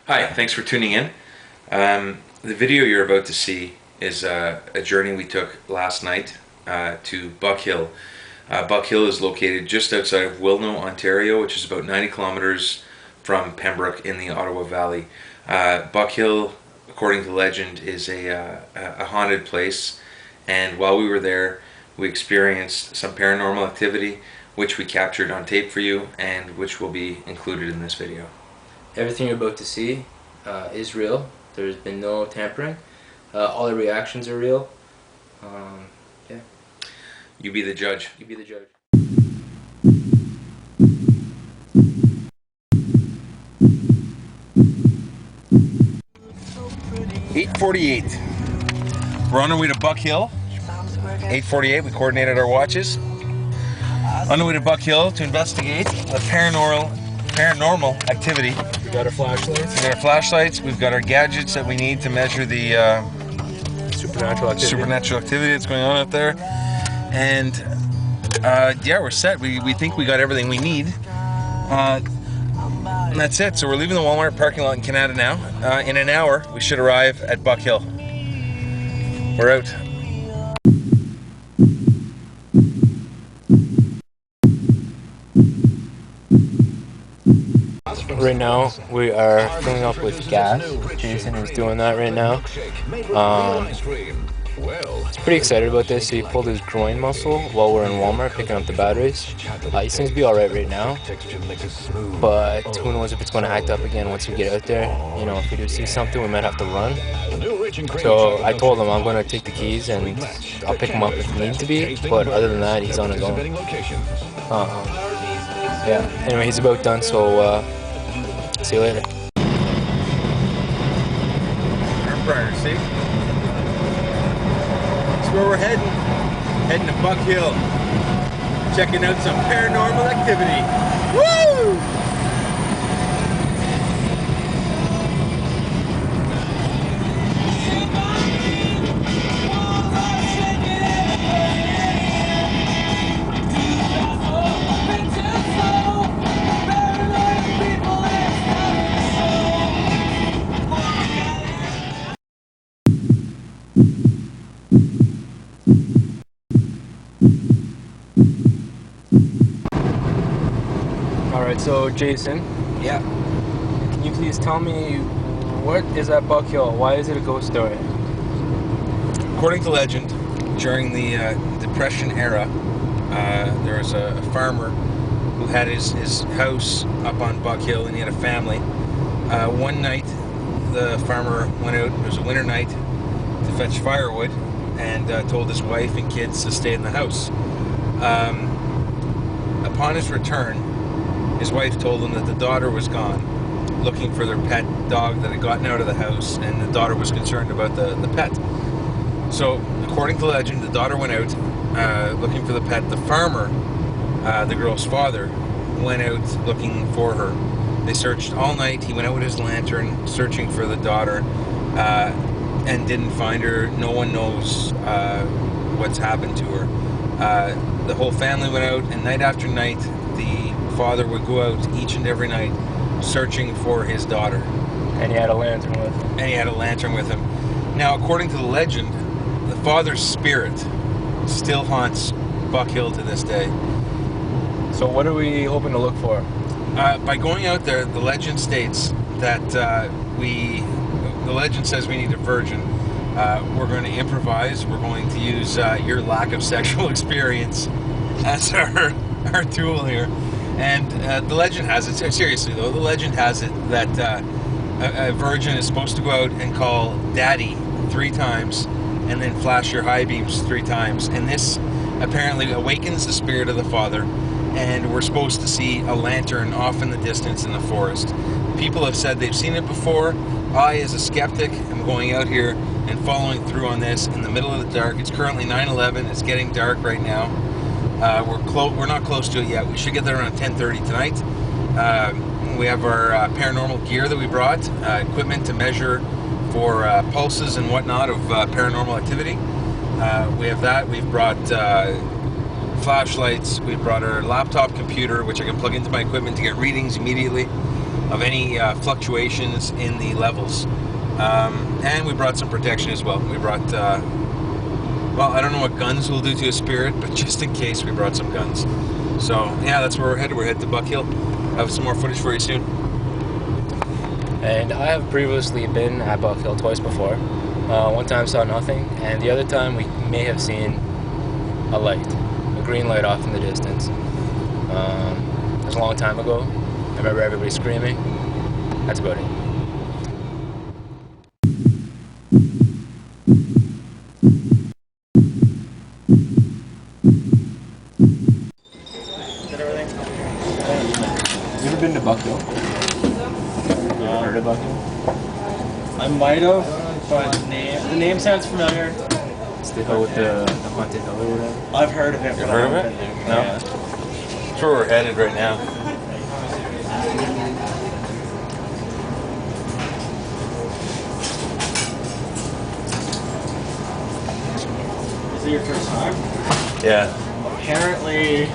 Hi, thanks for tuning in. The video you're about to see is a journey we took last night to Buck Hill. Buck Hill is located just outside of Wilno, Ontario, which is about 90 kilometers from Pembroke in the Ottawa Valley. Buck Hill, according to legend, is a haunted place, and while we were there, we experienced some paranormal activity, which we captured on tape for you, and which will be included in this video. Everything you're about to see is real. There's been no tampering. All the reactions are real. Yeah. You be the judge. You be the judge. 8:48. We're on our way to Buck Hill. 8:48. We coordinated our watches. On the way to Buck Hill to investigate a paranormal activity. We got our flashlights. We got our flashlights. We've got our gadgets that we need to measure the supernatural activity that's going on out there. And yeah, we're set. We think we got everything we need. And that's it. So we're leaving the Walmart parking lot in Canada now. In an hour, we should arrive at Buck Hill. We're out. Right now, we are filling up with gas. Jason is doing that right now. He's pretty excited about this. He pulled his groin muscle while we're in Walmart picking up the batteries. He seems to be alright right now, but who knows if it's going to act up again once we get out there. You know, if we do see something, we might have to run. So I told him I'm going to take the keys and I'll pick him up if need to be, but other than that, he's on his own. Yeah, anyway, he's about done, so see you later. Briar, see? That's where we're heading. Heading to Buck Hill. Checking out some paranormal activity. Woo! Alright, so Jason. Yeah. Can you please tell me what is at Buck Hill? Why is it a ghost story? According to legend, during the Depression era, there was a farmer who had his house up on Buck Hill, and he had a family. One night, the farmer went out, it was a winter night, to fetch firewood, and told his wife and kids to stay in the house. Upon his return, his wife told him that the daughter was gone, looking for their pet dog that had gotten out of the house, and the daughter was concerned about the pet. So, according to legend, the daughter went out looking for the pet. The farmer, the girl's father, went out looking for her. They searched all night. He went out with his lantern, searching for the daughter, and didn't find her. No one knows what's happened to her. The whole family went out, and night after night, the father would go out each and every night searching for his daughter. And he had a lantern with him. And he had a lantern with him. Now, according to the legend, the father's spirit still haunts Buck Hill to this day. So what are we hoping to look for? By going out there, the legend states that the legend says we need a virgin. We're going to improvise. We're going to use your lack of sexual experience as our tool here. And the legend has it, seriously though, the legend has it that a virgin is supposed to go out and call daddy 3 times and then flash your high beams 3 times. And this apparently awakens the spirit of the father, and we're supposed to see a lantern off in the distance in the forest. People have said they've seen it before. I, as a skeptic, am going out here and following through on this in the middle of the dark. It's currently 9/11. It's getting dark right now. We're not close to it yet. We should get there around 10:30 tonight. We have our paranormal gear that we brought, equipment to measure for pulses and whatnot of paranormal activity. We have that. We've brought flashlights. We've brought our laptop computer, which I can plug into my equipment to get readings immediately. of any fluctuations in the levels. And we brought some protection as well. We brought, well, I don't know what guns will do to a spirit, but just in case, we brought some guns. So, yeah, that's where we're headed. We're headed to Buck Hill. I have some more footage for you soon. And I have previously been at Buck Hill twice before. One time saw nothing, and the other time we may have seen a light, a green light off in the distance. It was a long time ago. I remember everybody screaming. That's about it. You ever been to Buck Hill? You ever heard of Buck Hill? I might have, but the name sounds familiar. It's the hill with the haunted hill or whatever. I've heard of it. You've heard of it? No. Yeah. That's where we're headed right now. Is it your first time? Yeah. Apparently,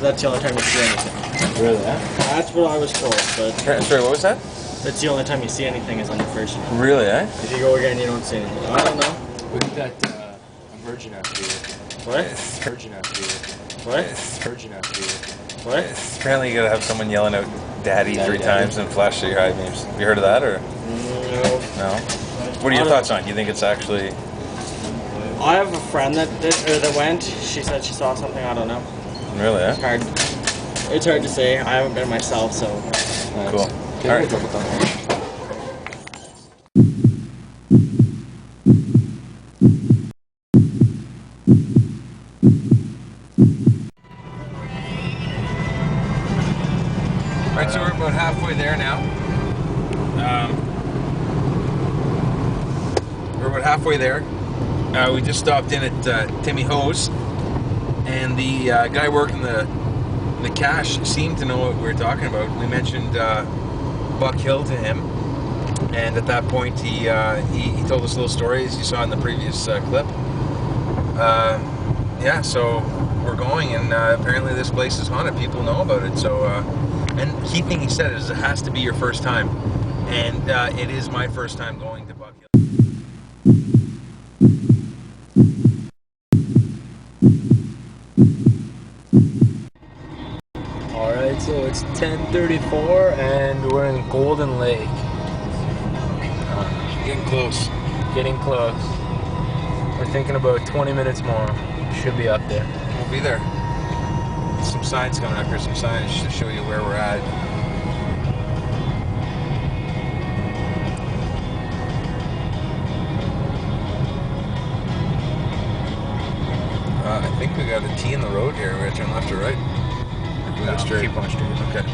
that's the only time you see anything. Really? That's what I was told, but Sorry, what was that? that's the only time you see anything is on the first one. Really, eh? If you go again, you don't see anything. I don't know. Wouldn't that a virgin have to be with What? Virgin have to be with What? Virgin have to be with What? Apparently you gotta have someone yelling out "Daddy" Daddy, 3 Daddy. times and flash your high beams. Have you heard of that, or No. no? What are your thoughts on it? Do you think it's actually I have a friend that went. She said she saw something. I don't know. really, eh? It's hard to say. I haven't been myself, so. Cool. All Alright. Alright, so we're about halfway there now. We're about halfway there. We just stopped in at Timmy Ho's, and the guy working the cash seemed to know what we were talking about. We mentioned Buck Hill to him, and at that point he told us little stories you saw in the previous clip. Yeah, so we're going, and apparently this place is haunted. People know about it. So, and key thing he said is it has to be your first time, and it is my first time going to Buck Hill. Alright, so it's 10:34 and we're in Golden Lake. Getting close. Getting close. We're thinking about 20 minutes more. Should be up there. We'll be there. Some signs coming up here, some signs to show you where we're at. I think we got a T in the road here. We're gonna turn left or right? We go straight. Keep going straight. Okay.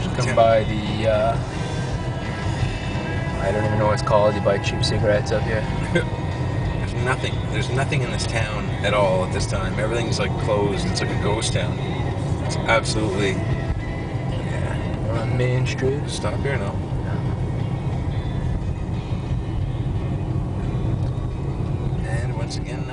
Just come by the, I don't even know what it's called. You buy cheap cigarettes up here. There's nothing. There's nothing in this town at all at this time. Everything's like closed. It's like a ghost town. It's absolutely. Yeah. We're on Main Street. Stop here now. And once again,